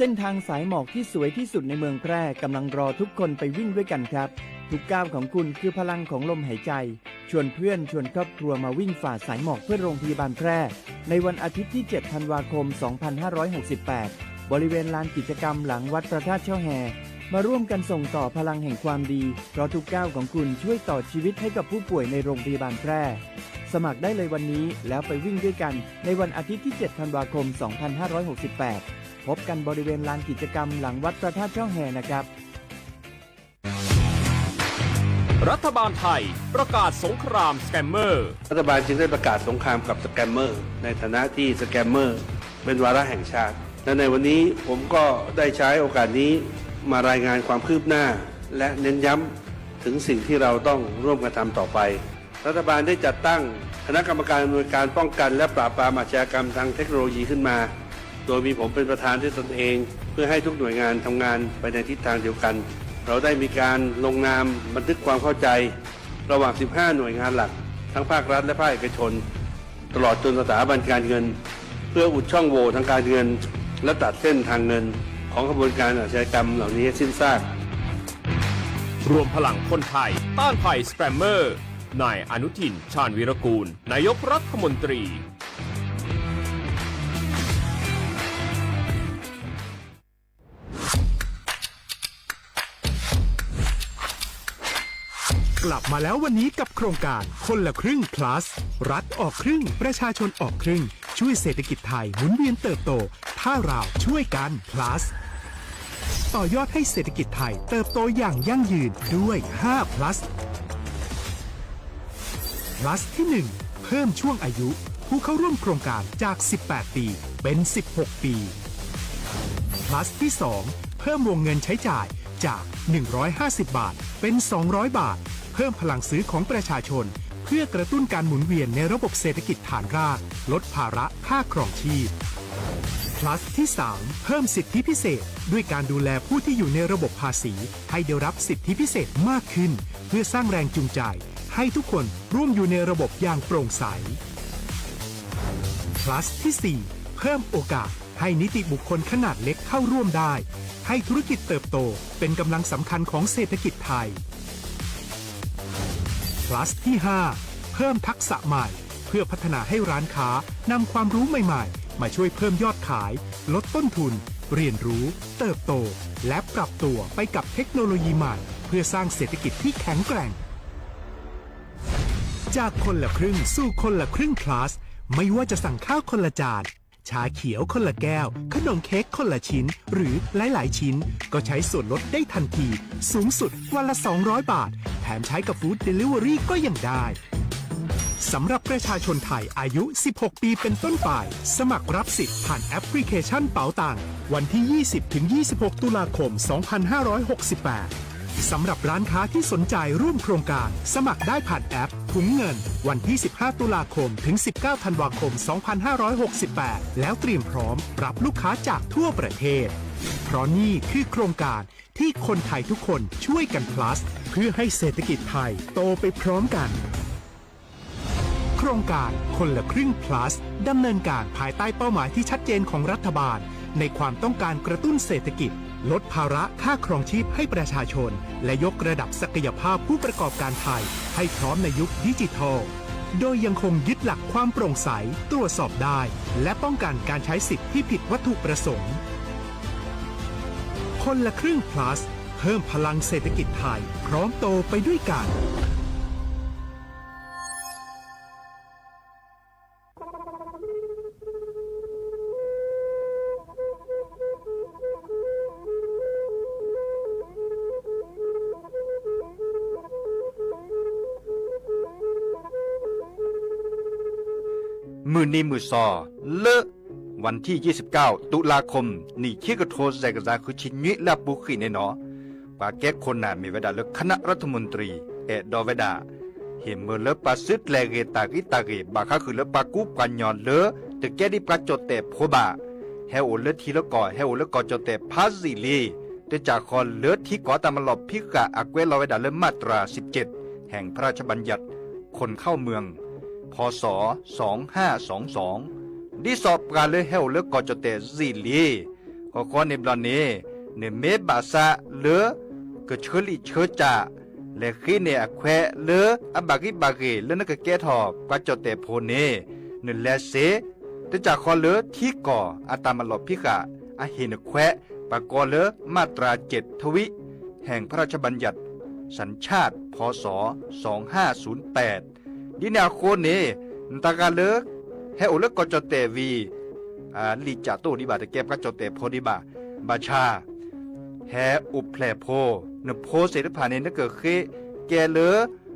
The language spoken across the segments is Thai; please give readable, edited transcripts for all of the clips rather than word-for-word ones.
เส้นทางสายหมอกที่สวยที่สุดในเมืองแพร่กำลังรอทุกคนไปวิ่งด้วยกันครับทุกก้าวของคุณคือพลังของลมหายใจชวนเพื่อนชวนครอบครัวมาวิ่งฝ่าสายหมอกเพื่อโรงพยาบาลแพร่ในวันอาทิตย์ที่ 7 ธันวาคม 2568 บริเวณลานกิจกรรมหลังวัดพระธาตุช่อแฮมาร่วมกันส่งต่อพลังแห่งความดีเพราะทุกก้าวของคุณช่วยต่อชีวิตให้กับผู้ป่วยในโรงพยาบาลแพร่สมัครได้เลยวันนี้แล้วไปวิ่งด้วยกันในวันอาทิตย์ที่ 7 ธันวาคม 2568 พบกันบริเวณลานกิจกรรมหลังวัดพระธาตุช่อแฮนะครับรัฐบาลไทยประกาศสงครามสแกมเมอร์รัฐบาลจึงได้ประกาศสงครามกับสแกมเมอร์ในฐานะที่สแกมเมอร์เป็นวาระแห่งชาติและในวันนี้ผมก็ได้ใช้โอกาสนี้มารายงานความคืบหน้าและเน้นย้ำถึงสิ่งที่เราต้องร่วมกันทำต่อไปรัฐบาลได้จัดตั้งคณะกรรมการอำนวยการป้องกันและปราบปรามอาชญากรรมทางเทคโนโลยีขึ้นมาโดยมีผมเป็นประธานด้วยตนเองเพื่อให้ทุกหน่วยงานทำงานไปในทิศทางเดียวกันเราได้มีการลงนามบันทึกความเข้าใจระหว่าง 15 หน่วยงานหลักทั้งภาครัฐและภาคเอกชนตลอดจนสถาบันการเงินเพื่ออุดช่องโหว่ทางการเงินและตัดเส้นทางเงินของกระบวนการอาชญากรรมเหล่านี้สิ้นซากรวมพลังคนไทยต้านภัยสแกมเมอร์นายอนุทินชาญวีรกูลนายกรัฐมนตรีกลับมาแล้ววันนี้กับโครงการคนละครึ่ง plus รัฐออกครึ่งประชาชนออกครึ่งช่วยเศรษฐกิจไทยหมุนเวียนเติบโตถ้าเราช่วยกัน plus ต่อยอดให้เศรษฐกิจไทยเติบโตอย่างยั่งยืนด้วย5 plus plus ที่ 1 เพิ่มช่วงอายุผู้เข้าร่วมโครงการจาก18 ปีเป็น16 ปี plus ที่ 2 เพิ่มวงเงินใช้จ่ายจาก150 บาทเป็น200 บาทเพิ่มพลังซื้อของประชาชนเพื่อกระตุ้นการหมุนเวียนในระบบเศรษฐกิจฐานรากลดภาระค่าครองชีพ plus ที่ 3 เพิ่มสิทธิพิเศษด้วยการดูแลผู้ที่อยู่ในระบบภาษีให้ได้รับสิทธิพิเศษมากขึ้นเพื่อสร้างแรงจูงใจให้ทุกคนร่วมอยู่ในระบบอย่างโปร่งใส plus ที่ 4 เพิ่มโอกาสให้นิติบุคคลขนาดเล็กเข้าร่วมได้ให้ธุรกิจเติบโตเป็นกำลังสำคัญของเศรษฐกิจไทย plus ที่ 5 เพิ่มทักษะใหม่เพื่อพัฒนาให้ร้านค้านำความรู้ใหม่ๆมาช่วยเพิ่มยอดขายลดต้นทุนเรียนรู้เติบโตและปรับตัวไปกับเทคโนโลยีใหม่เพื่อสร้างเศรษฐกิจที่แข็งแกร่งจากคนละครึ่งสู่คนละครึ่ง plus ไม่ว่าจะสั่งข้าวคนละจานชาเขียวคนละแก้วขนมเค้กคนละชิ้นหรือหลายๆชิ้นก็ใช้ส่วนลดได้ทันทีสูงสุดวันละ200 บาทแถมใช้กับฟู้ดเดลิเวอรี่ก็ยังได้สำหรับประชาชนไทยอายุ 16 ปีเป็นต้นไปสมัครรับสิทธิ์ผ่านแอปพลิเคชันเป๋าตังค์วันที่ 20-26 ตุลาคม 2568 สำหรับร้านค้าที่สนใจร่วมโครงการสมัครได้ผ่านแอปถุงเงินวันที่ 15 ตุลาคมถึง 19 ธันวาคม 2568 แล้วเตรียมพร้อมรับลูกค้าจากทั่วประเทศเพราะนี่คือโครงการที่คนไทยทุกคนช่วยกัน plus เพื่อให้เศรษฐกิจไทยโตไปพร้อมกันโครงการคนละครึ่ง plus ดำเนินการภายใต้เป้าหมายที่ชัดเจนของรัฐบาลในความต้องการกระตุ้นเศรษฐกิจลดภาระค่าครองชีพให้ประชาชนและยกระดับศักยภาพผู้ประกอบการไทยให้พร้อมในยุคดิจิทัลโดยยังคงยึดหลักความโปร่งใสตรวจสอบได้และป้องกันการใช้สิทธิที่ผิดวัตถุประสงค์คนละครึ่ง plus เพิ่มพลังเศรษฐกิจไทยพร้อมโตไปด้วยกันมือนีมือซอเลอะวันที่ 29 ตุลาคมนี่คิกโทรใจกระจาคือชิญิและบุขีในหนอปาแก้คนน่ะมีเวลาเลือกคณะรัฐมนตรีดอเวดาเห็นเมื่อเลือกปาซึดแลเกตากิตาเกบาคาคือเลือกปากุปัญญอนเลอแต่แก้ดิปาจดแต่โพบาเฮโอเลือทีละก่อเฮโอเลือกก่อจดแต่พาซิลีแต่จากคอนเลือที่ก่อตามมาหลบพิกะอักเวลอเวดาเลือกมาตรา 17 แห่งพระราชบัญญัติคนเข้าเมืองพ.ศ. 2522ดิสอบการเลือกเฮาเลือกก่อจดแต่ซีลี ก็ขอในบลอนนี้เนเมบาซาเลอก็เชลิเชจาและขี้เนอแควเลออบากิบาเกเลนกแกทอกว่าจดแต่โพเนเนแลเซแต่จากคอเลอที่ก่ออาตามลอบพิกะอาเฮนแควปากอเลอมาตรา7ทวิแห่งพระราชบัญญัติสัญชาติพศ2508ดินาโคเนตากาเลอให้โอเลกจดแต่วีลีจาโตดิบาตะเก็บก็จดแต่โพดิบาบาชาแฮอุแพลโพเนโพเสรผ่านเนเกิดเคแกเลอ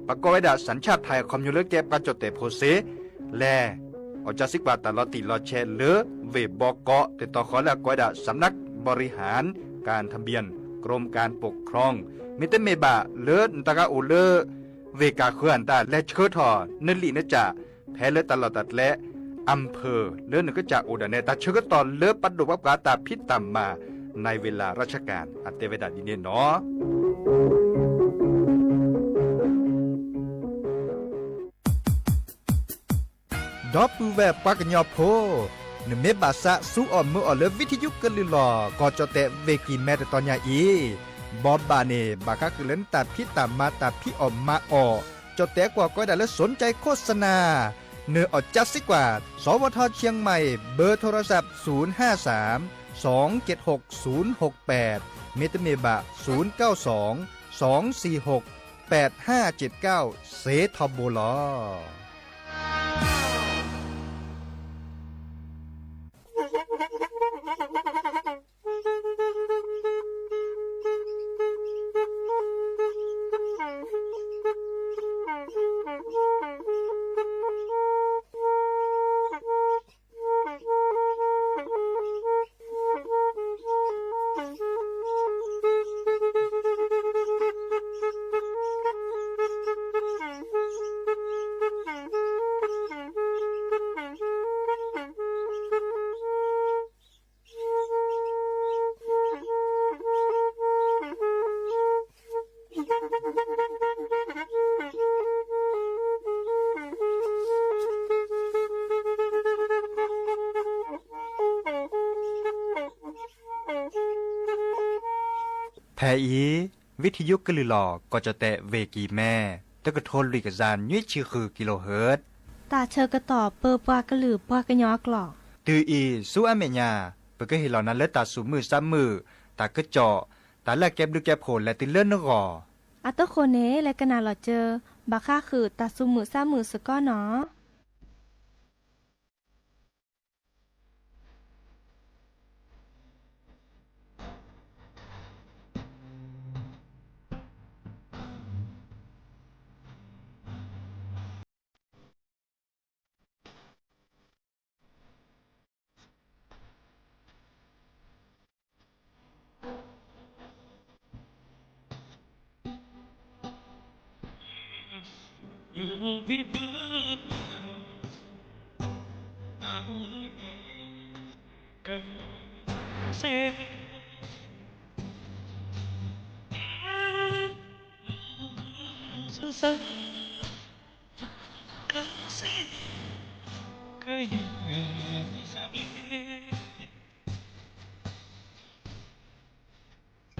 ประกอบไว้ดาสัญชาติไทยคอมยูเลแกบก็จดแต่โพเสแลอจาสิกบาตลอติลอแชเลอเวบอกเกาะแต่ต่อขอแล้วก็ได้สำนักบริหารการทะเบียนกรมการปกครองมิเตเมบาเลอตากาโอเลอเวกาเคลื่อนตาและเชิดทอนลีนจ่าแพ้เลอตลอดตัดและอำเภอเลื่อนก็จากอุดรเนตาเชื่อตอนเลือปัดดุวับกาตาพิษต่ำมาในเวลาราชการอัตเตเวดาดินเนาะดอปูแวบปากญอโพเนเมบาซะสู้อ่อมมืออ่อเลวิทยุกลือหลอก็จะแต่เวกีแม่แต่ตอนยาอีบอบบาเนบากะคือเล่นตาพิตามมาตาพิอ่อมมาอ่อจะแต่กว่าก็ได้แล้วสนใจโฆษณาเนื้ออดจัดสิกว่าสวทเชียงใหม่เบอร์โทรศัพท์053 276 068เมตเมบะ092 246 8579เซทอโบลอแพอีวิทยุกลือหลอก็จะแตะเวกีแม่ตะกะโทนลุยกะจานยี่ชื่อคือกิโลเฮิรตซ์ตาเชอกระต่อเปอปากระหลือปากระยอกหลอกตืออีสู้อเมญาเปก็เห็นเหล่านั้นและตาสูมือซ้ำมือตากระเจาะตาแลกแก็บดูแก็บโผลและติเลื่อนนกออัตโคเนและกะนาหลอเจอบาค่าคือตาซุมือซ้ำมือสะก้อเนาะ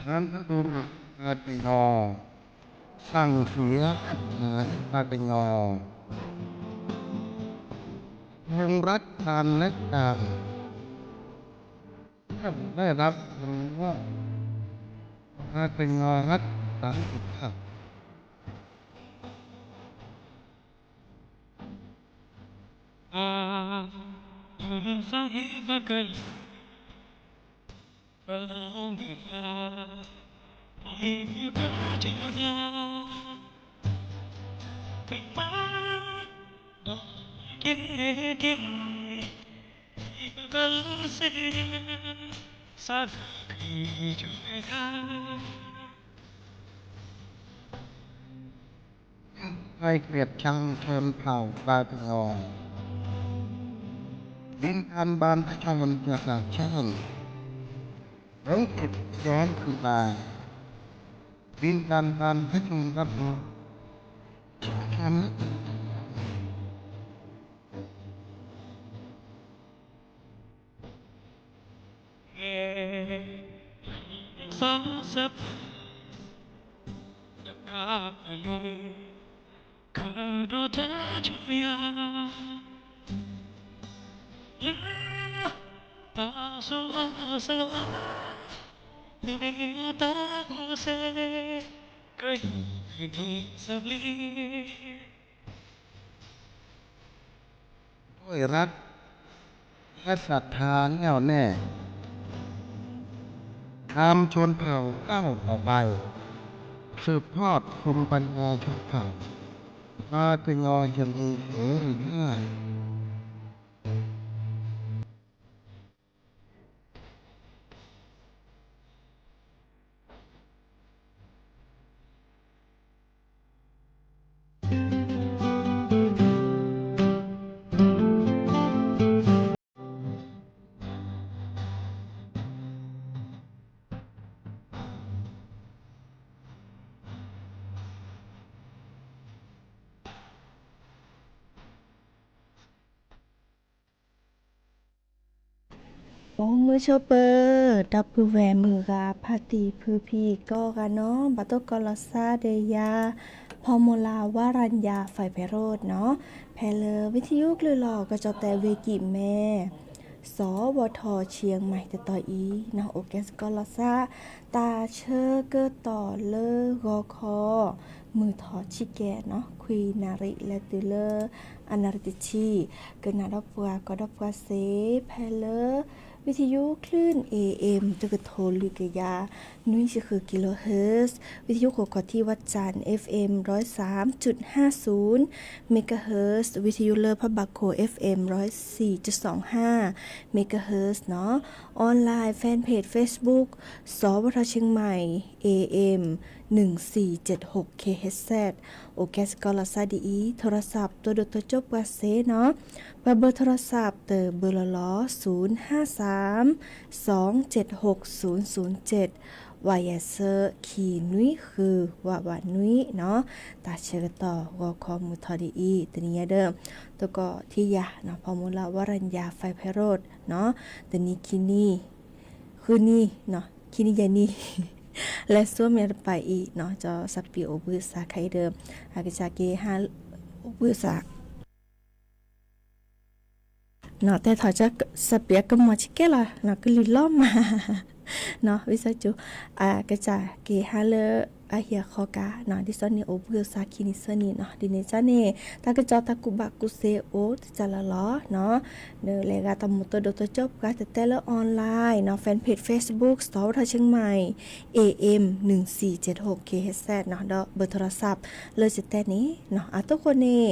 นั้นดูเกิดเป็นงอสั่งเสียมาเป็นงอแห่งรัฐการและการถ้าได้รับรู้ว่ามาเป็นงอรัฐสันติภาพให้เกลียดชังเชิญเผ่าบาเป็นงอดินอันบานประชาชนจะสร้างชาติร้องติดย้อนคือมาดินอันบานประชาชนรับรู้ทำ sasap Kadota Jumia Paso Asala Nita Kose Kai Sabli ด้วยรักและศรัทธาแน่วแน่ตามชนเผ่าก้าวต่อไปสืบทอดภูมิปัญญาชนเผ่ามาถึงงอยังมีเสือเนื้อ โอ้มือโชเปอร์ดับคือแหวมือกาพาตีพือพีก็กันเนาะบัตโตกอลซาเดยาพอโมลาวารัญญาไฟไพโรดเนาะแพเลวิทยุกลือหลอกก็จะแต่เวกิแม่สวทเชียงใหม่แต่ต่ออีเนาะโอเคสกอลซาตาเชอเกอต่อเลอกอคอมือถอชิแกเนาะคุยนาริและตุเลอนาริติชีเกินนาดปัวก็ดปัวเซแพเลวิทยุคลื่น AM ตะกะโทลิกยานุ้ยคือกิโลเฮิรตซ์วิทยุกกที่วัดจันทร์ FM 103.50 เมกะเฮิรตซ์วิทยุเลอพระบักโค FM 104.25 เมกะเฮิรตซ์เนาะออนไลน์แฟนเพจ Facebook สวทเชียงใหม่ AM 1476 kHz โอเคสกอลซาดีโทรศัพท์ตัวดตัวจบกว่าเซเนาะเบอร์โทรศัพท์เตอเบอร์ล้อ053 276 007วายเซอร์ขีนุ้ยคือว่านุ้ยเนาะตาเชื่อต่อวอคอมูทอดีตัวนี้เดิมตัวก็ที่ยาเนาะพอมูลาวรัญญาไฟไพโรดเนาะตัวนี้คินี่คือนี่เนาะคินี่ยานี่และส่วนเมียไปอีเนาะจอสปีโอบือสาไคเดิมอากิจาเกฮาบือสาเนาะแต่ถอจะสเปียก็มอชิเกล่ะเนาะก็ลิล้อมมาเนาะวิสาจูก็จะเกฮาเลอาเฮียคอกาเนาะดิซอนนี่โอบือสาคินิสนี่เนาะดิเนจาเนตากะจอตะกุบักกุเซโอจะละล้อเนาะเนเลกาตะมุตโดตจบกาแต่ละออนไลน์เนาะแฟนเพจ Facebook สตอร์ทเชียงใหม่ AM 1476 kHz เนาะเบอร์โทรศัพท์เลยสิแต่นี้เนาะทุกคนนี่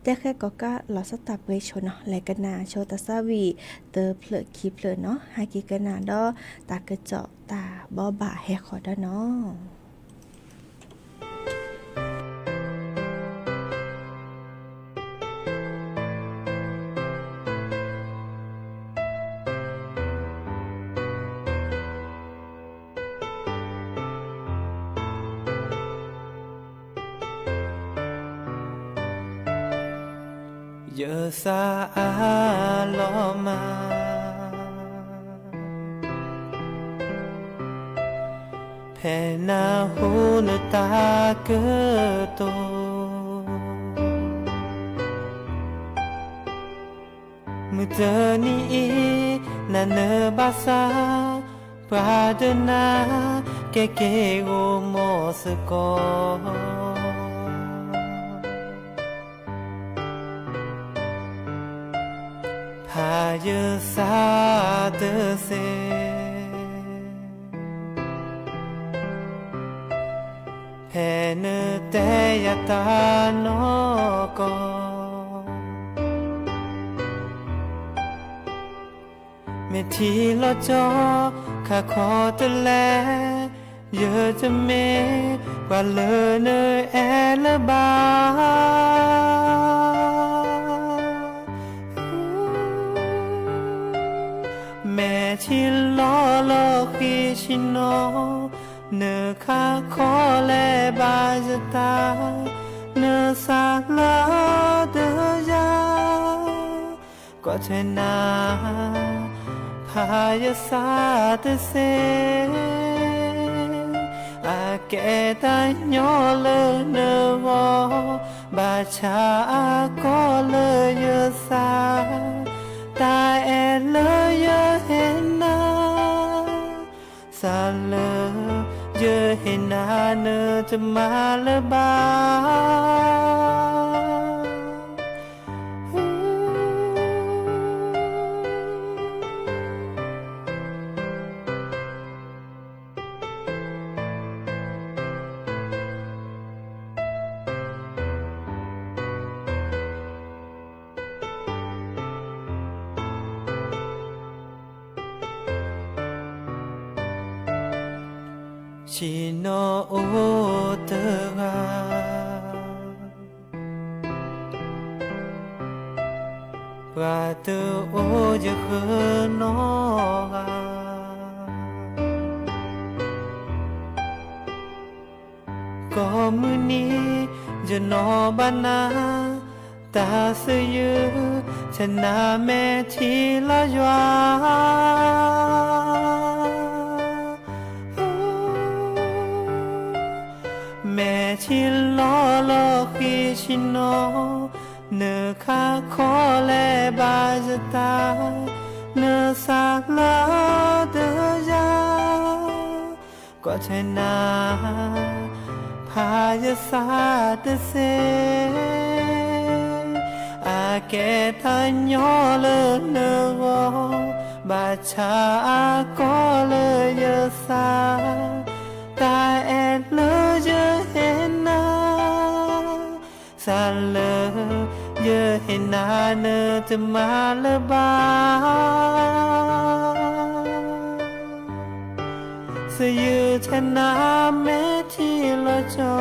แต่แค่ก็ลอสตับเวชเนาะและกันนาโชตาซาวีเตอเพลคลิปเลยเนาะหากิกันนาดอตากระเจาะตาบ่บ่าแฮขอดเนาะเยอะสาลอมาแผ่นาหูนตาเกิดโตมือเจอนี้นาเนบาซาปราดนาเกเกโกโมสกอพายสาเตเซแผ่เนเตยตานอกอเมทีลอจอข้าขอตะแลเยอะจะเมว่าเลอเนแอละบาแม่ที่ล้อลอคีชิโนเนอข้าขอแลบาจตาเนอสาลาเดยาก็เทนาพายสาเตเซ แก่ตายย่อเลยเนวอบาชาก็เลยเยอะสาตาแอเลยเยอะเห็นนาสาเลยเยอะเห็นนาเนอจะมาละบาชิโนโอเตกาปราเตโอจะเขนอกาก็มือนี้จะนอบานาตาเสยือชนะแม่ที่ละยาแม่ที่ล้อขีชิโนเนื้อข้าขอและบาจะตาเนื้อสากลาเดยาก็ชนะพายาสาเดเซอาแกทันยอเลยเนื้อบาชาก็เลยเยอะสาตาแอดเลยจะเห็นนาสาเลยเยอะเห็นนาเนอจะมาละบาเสยือชนะแม่ที่ละจอ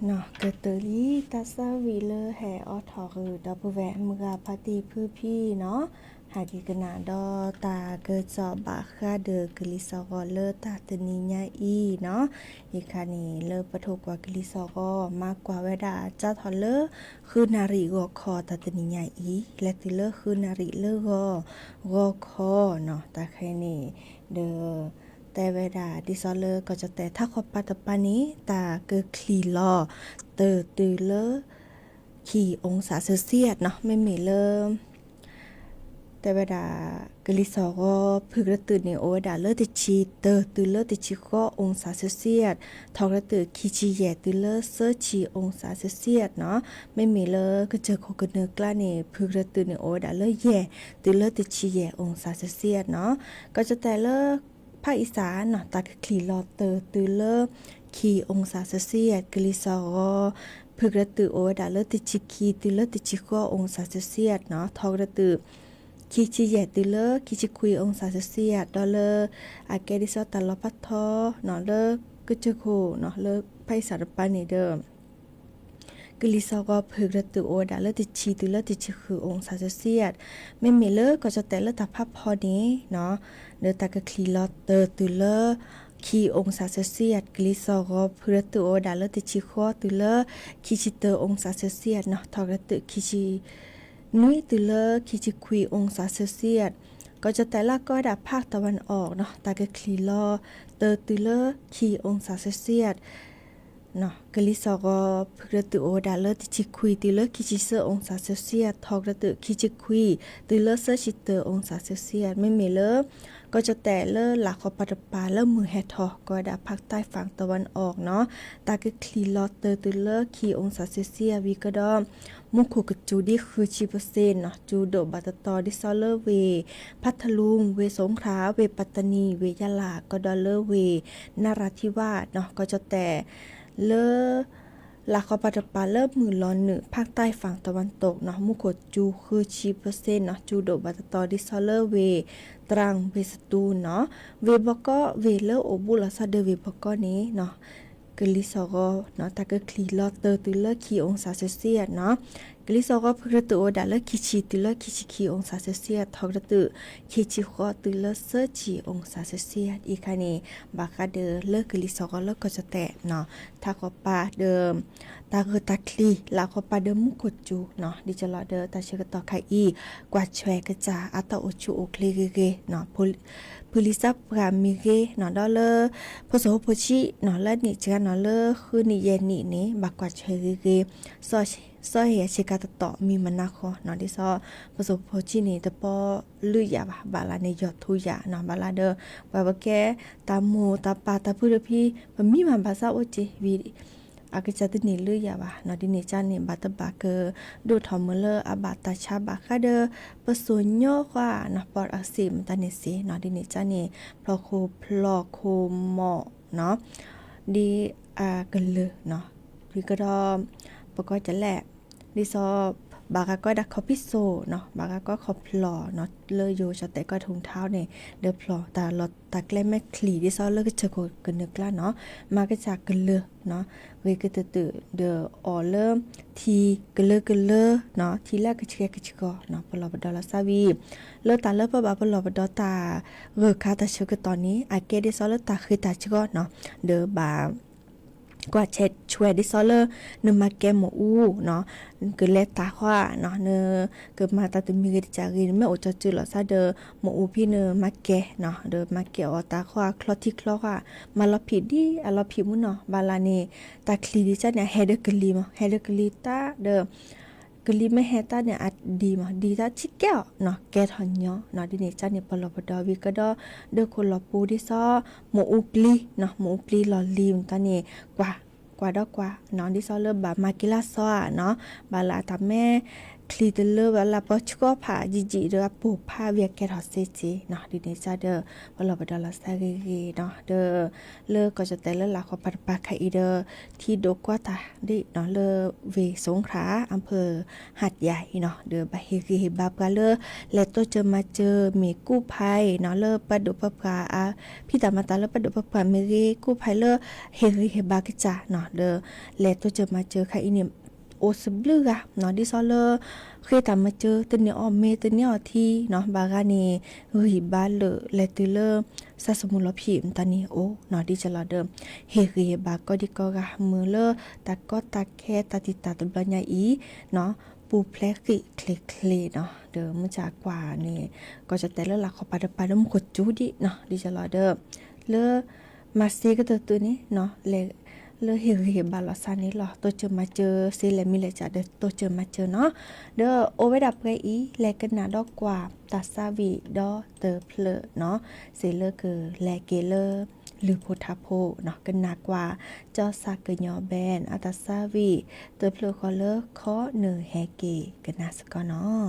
เนาะเกิดเตอรี่ตาซาวีเลอร์แห่ออทอคือดอปแวะมือพาตีพื้พี่เนาะหากิกนาดอตาเกิดจอบาคาเดอกลิซอกอเลอตาตนีญาอีเนาะอีคานีเลอปะทกว่ากลิซอกอมากกว่าเวดาจ้าทอเลอคือนาริกอคอตาตนีญาอีและติเลอคือนาริเลอกอคอเนาะตาใครนี่เดอแต่เวลาดิซอเลอร์ก็จะแต่ถ้าขอปัตตปานี้ตาเกิดคลีลอเตอตือเลอขี่องศาเซลเซียสเนาะไม่มีเริ่มแต่เวลากลิซอก็พึกระตือในโอดาเลอติชีเตอตือเลอติชีก็องศาเซลเซียสทอกระตือคีชีแย่ตือเลอเซอร์ชีองศาเซลเซียสเนาะไม่มีเลอก็เจอโคกเนอกล้าเนี่ยพึกระตือในโอดาเลอแย่ตือเลอติชีแย่องศาเซลเซียสเนาะก็จะแต่เลอภาคอีสานเนาะตาคือคลีลอเตอร์ตือเลอคีองศาเซลเซียสกลิซอพึกระตือโอดาเลอติชิคีตือเลอติชิก็องศาเซลเซียสเนาะทอกระตือคีชิแยตือเลอคีชิคุยองศาเซลเซียสดอเลออาเกดิซอตาลอพัททอเนาะเลอกึจโคเนาะเลอภาคอีสานปานนี่เดิมกลิซอก็พึกระตือโอดาเลอติชีตือเลอติชิคือองศาเซลเซียสไม่มีเลอก็จะแต่เลอตาภาพพอนี้เนาะเดตากะคลีลอเตอร์ตือเลอคีองศาเซลเซียสกลิซอก็พึกระตือโอดาเลอติชิคอตือเลอคีชิเตอร์องศาเซลเซียสเนาะทอกระตือคีชินุยตือเลอคีชิคุยองศาเซลเซียสก็จะแต่ละก็ดับภาคตะวันออกเนาะตากะคลีลอเตอร์ตือเลอคีองศาเซลเซียสเนาะกลิซอก็พึกระตือโอดาเลอติชิคุยตือเลอคีชิเซอร์องศาเซลเซียสทอกระตือคีชิคุยตือเลอเซอร์ชิเตอร์องศาเซลเซียสไม่มีเลอก็จะแต่เลอหลักขอปัตตปาเลอมือแฮทอก็ดับภาคใต้ฝั่งตะวันออกเนาะตากะคลีลอเตอร์ตือเลอคีองศาเซลเซียสวีก็ดอมมุขกจูดีคือชีเปอร์เซ็นต์เนาะจูโดบัตตอดิซอเลอร์เวพัทลุงเวสงขลาเวปัตตานีเวยะลาก็ดอเลอร์เวนราธิวาสเนาะก็จะแต่เลอลาคอปัตตปาเริ่มมือร้อนหนึ่งภาคใต้ฝั่งตะวันตกเนาะมุขจูคือชีเปอร์เซ็นต์เนาะจูโดบัตตอดิซอเลอร์เวตรังเวสตูนเนาะเวบก็เวเลอร์โอบุลาซาเดเวบก็นี้เนาะกลิซอก็เนาะตากะคลีลอเตอร์ตือเลอคีองศาเซลเซียสเนาะกลิซอก็พึกระตือโอดาเลอคีชีตือเลอคีชิคีองศาเซลเซียสทอกระตือคีชิคอตือเลอเซอร์จีองศาเซลเซียสอีคานีบาคาเดอเลอกลิซอก็เลอก็จะแตะเนาะทาคอปาเดิมตาคือตาคลีลาคอปาเดิมมุกจูเนาะดิจลอเดอตาเชกตอไคอีกว่าแชกะจาอัตโอจูโอเคเกเกเนาะพลิซับพรามิเกเนาะดอเลอพโสโพชิเนาะละนี่จาเนาะเลอคือนี่เยนี่นี่บากว่าเชเกเกซอเฮชิกาตตอมีมันนาคอเนาะดิซอพโสโพชินี่ตะปอลุยยาบาลาในยอดทุยาเนาะบาลาเดอบาบแกตาโมตาปาตาพุรพีบะมีมันภาษาโอจิวีอากจะตินี่ลือยาวะเนาะดินี่จานนี่บัตบาเกดูทอมเลออาบาตาชาบาคาเดปะสุญโยกว่าเนาะปอดอักเสบตานิสิเนาะดินี่จานนี่พลอโคหมอเนาะดีกันเลยเนาะพี่ก็ดอปก็จะแหละดิซอบากาก็ดักคอพิโซเนาะบากาก็คอพลอเนาะเลยโยชแต่ก็ถุงเท้าเนี่ยเดอพลอตาลอตาแกล้แม่คลีดิซอเลก็เชโกกันเนกล้าเนาะมาก็จากกันเลยเนาะเวก็ตื่เดอออเลทีกันเลยเนาะทีแรกก็เชกก็เนาะพลอบดอลาซาวีเลตาเลปะบาพลอบดอตาคาตาเชกตอนนี้อาเกดิซอเลตาคือตาเชกเนาะเดอบากว่าเช็ดช่วยดิซอเลอร์เนมาแกหมูเนาะเกิดเลตาว่าเนาะเนเกิดมาตาตุมีกจารีไม่อดจะจืดหรอซะเดอหมูพี่เนมาแกเนาะเดอมาแกอตาว่าคลอที่คลอว่ามาลอผิดดิอะลอผิดมุเนาะบาลานีตาคลีดิจ้าเนี่ยเฮเดกลีมเฮเดกลีตาเดอกลีไม่เฮตาเนี่ยอัดดีมาดีตาชิแก้วเนาะแกทอนเนาะเนาะดิเนจ้าเนี่ยปลอบดอวิก็ดอเดอคนลอปูดิซอหมูปลีเนาะหมูปลีลอลีมตาเนี่ยกว่าดอกกว่าเนาะดิซอเลอบามากิลาซอเนาะบาลาตาแม่ค คลีเดเลอร์ว่าลาปอชก็ผ่าจีเด้อปูผ้าเวียแกทอเซจีเนาะดีนี้จ้าเด้อว่าเราไปดอลลาร์สเกเนาะเด้อเลิกก็จะแต่ละหลักของปัตปาคาอีเดอที่ดกว่าตาดิเนาะเลอเวสงขลาอำเภอหัดใหญ่เนาะเด้อไปเฮบาบกาเลอและตัวเจอมาเจอมีกู้ภัยเนาะเลอปะดุปะกาพี่ตามาตาเลอปะดุปะกาเมรีกู้ภัยเลอเฮบากจ้าเนาะเด้อและตัวเจอมาเจอค่ะอีเนี่ยโอสบลือกะเนาะดิซอเลอเคยตามมาเจอตัวเนี่ยออเมตัวเนี่ยที่เนาะบากานีบาเลและตัวเลซาสมุลพิมตานีโอเนาะดิจะลอเดิมเฮบาก็ดิก็กะมือเลตาก็ตาแค่ตาติตาตุบญญาอีเนาะปูเพลกิเคลเนาะเดิมมาจากกว่านี่ก็จะแต่ละหลักของปาดมกดจูดิเนาะดิจะลอเดิมเลมาเซก็ตัวนี้เนาะเลเฮบาลอซานี่หรอตัวเจอมาเจอเซเลมิเลจ่าเดตัวเจอมาเจอเนาะเด้อโอเวดับไกอีแลกันนาดอกกว่าตาซาวีดอเตอเพลเนาะเซเลคือแลเกเลหรือโพธาโพเนาะกันนากว่าจอซากยอแบนอัตาซาวีเตอเพลคอเลคอเนแฮเกกันนาสกอเนาะ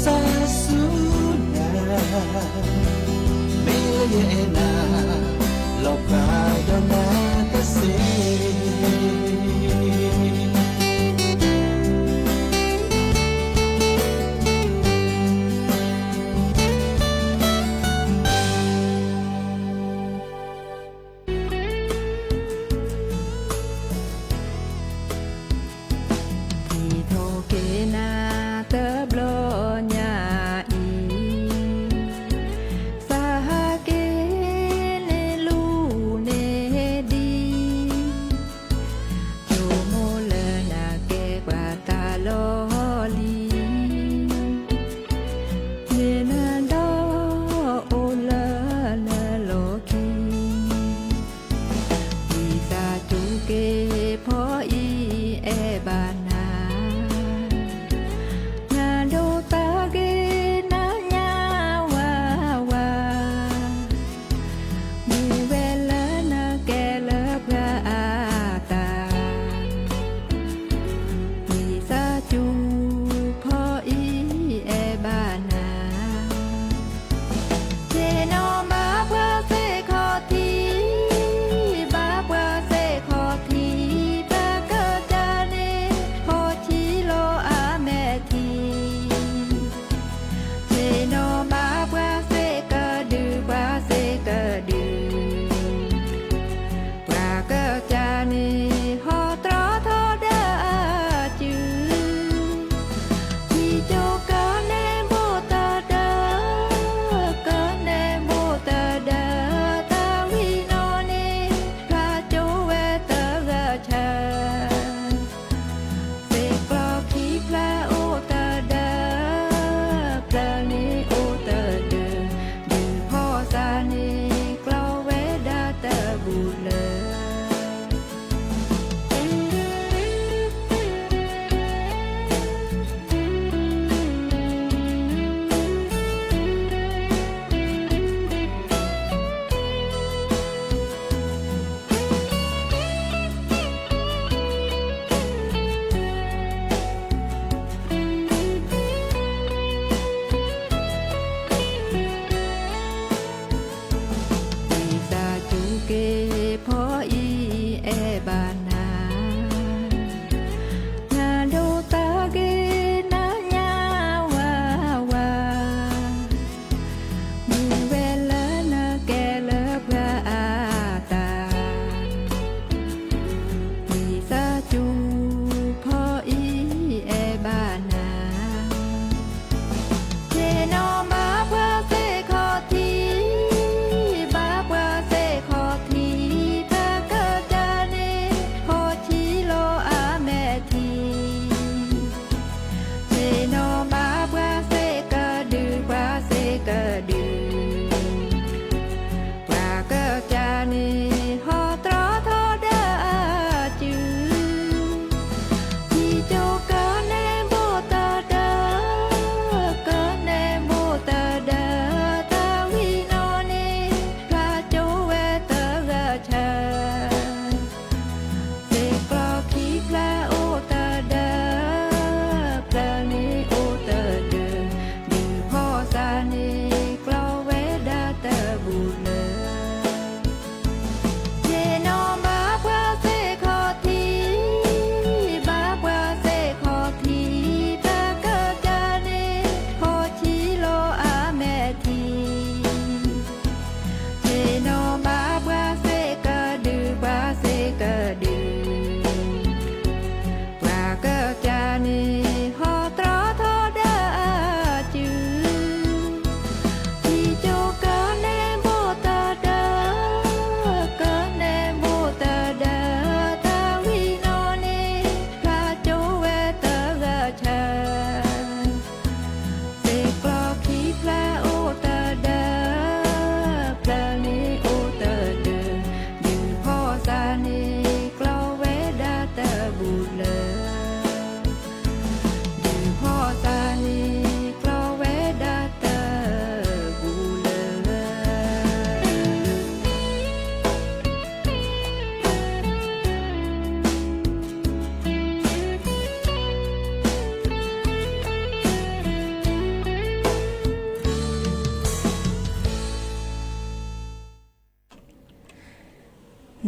Sasuna Meyena Lopadona Kase Sahake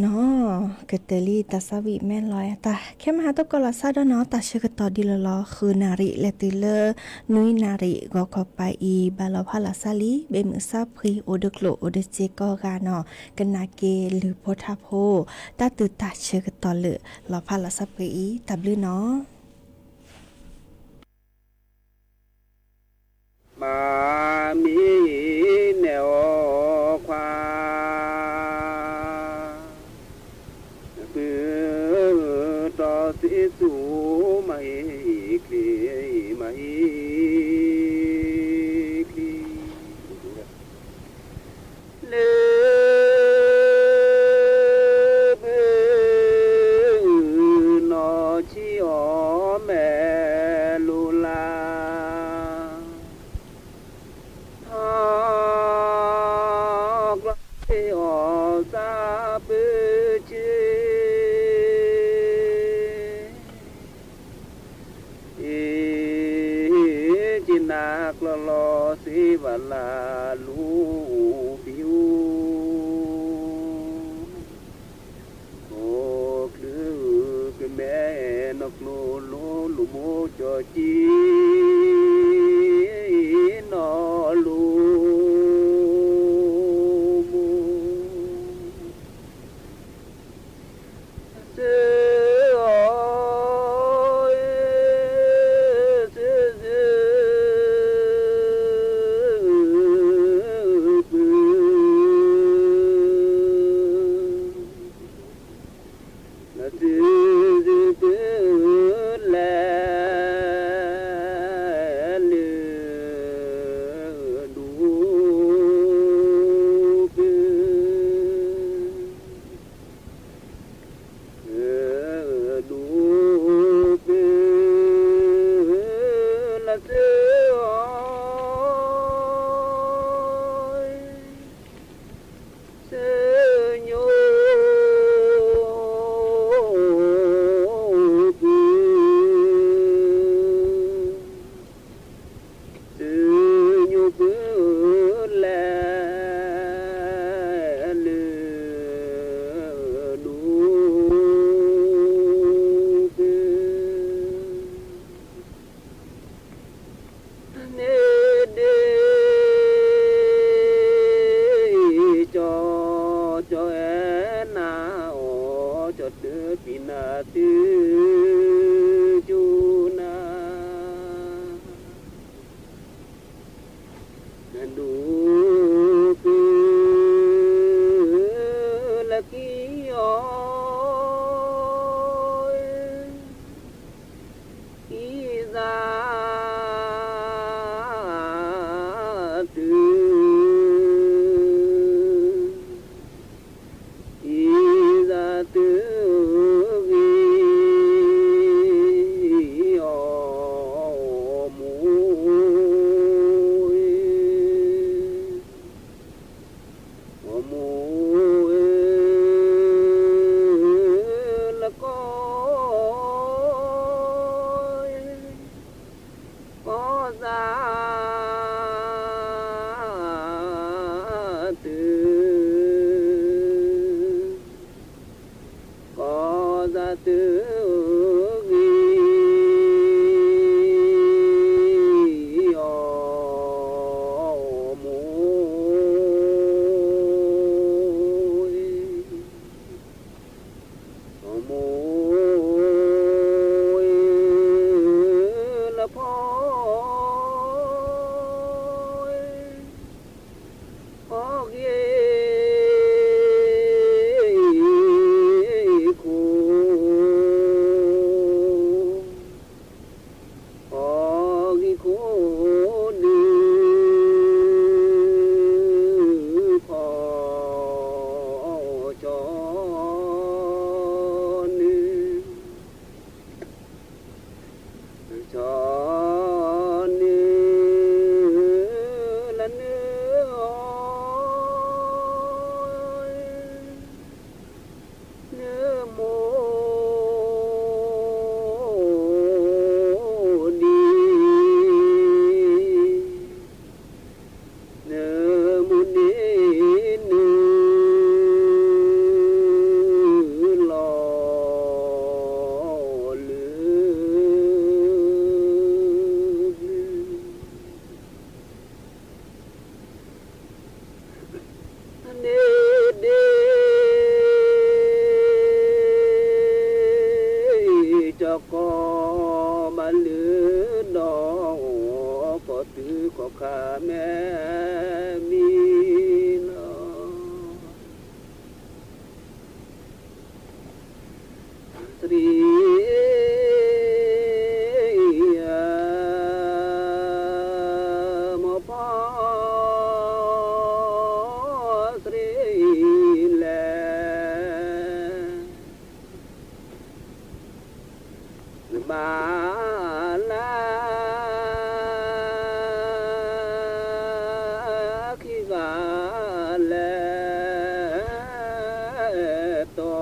เนาะกะเตลีตาสวิแม่นลอยตาแค่มาหาตกละซาดเนาะตาเชกตอดีละลอคือนาริและติเลนุยนาริก็เข้าไปอีบาลพาลาซาลีเบมือซาพรีโอเดโกลโอเดเจก็กาเนาะกันนาเกหรือโพธาโพตาตือตาเชกตอเลลอพาลาซาพรีอีตับลือเนาะมามีแนวความเพื่อต่อสิสูไม่คลีไม่คลีเลือบนอชิอแม่ลูลาซาเปเจจินักลอสิวลาลูบิวโอ้คือแม่นกโลโลลูโมจอจีนอลู สรีมพอสรีแลบาลาคิกาแลตอ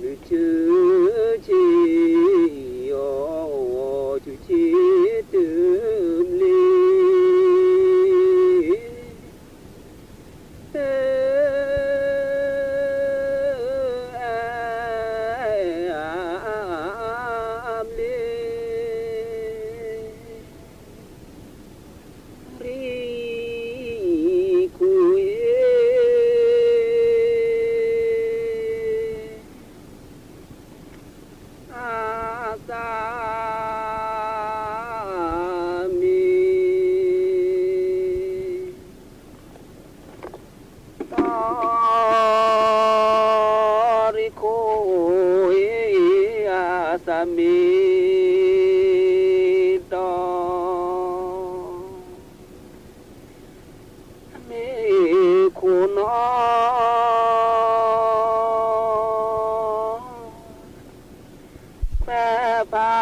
ลือชื่อชีโยชื่อชีตืมลีสามีดอมีคุณแม่พา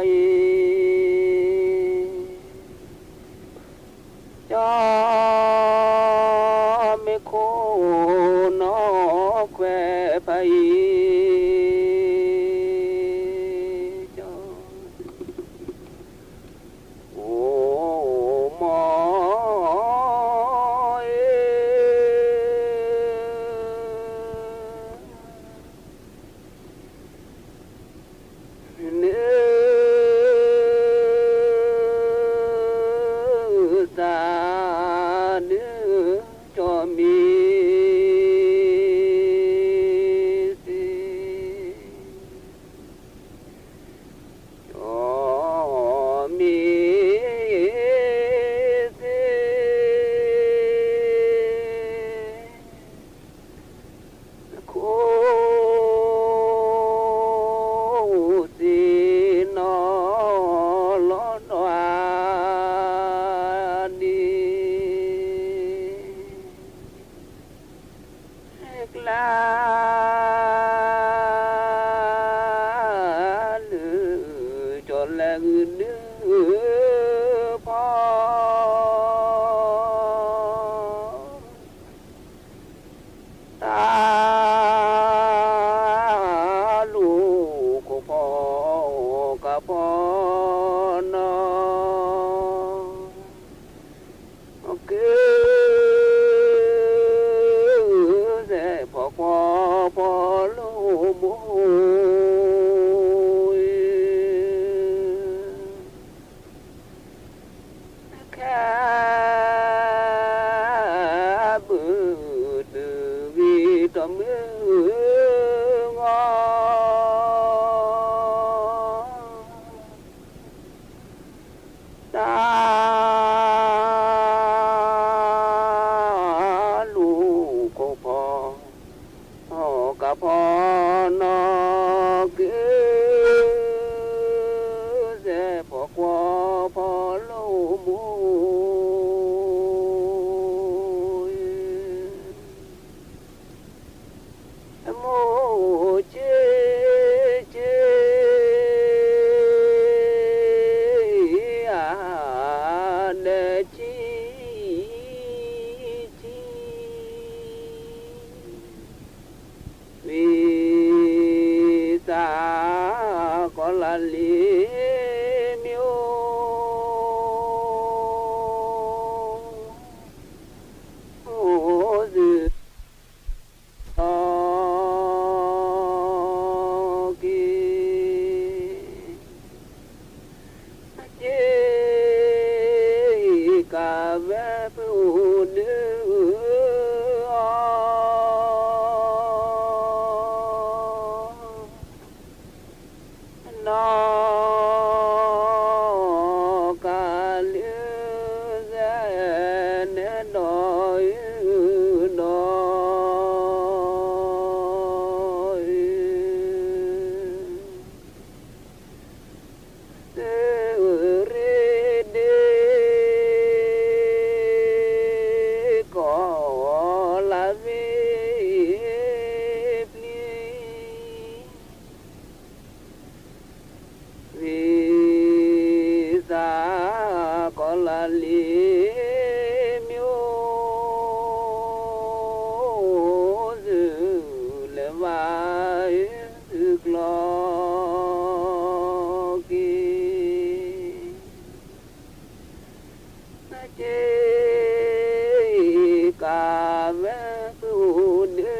ยจอไม่คุณแควไปจอโอ้หมอเนื้อตาเนื้อจอมีน la li myo zu le va zu klo ki na je ka ve tu de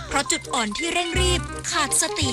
เพราะจุดอ่อนที่เร่งรีบขาดสติ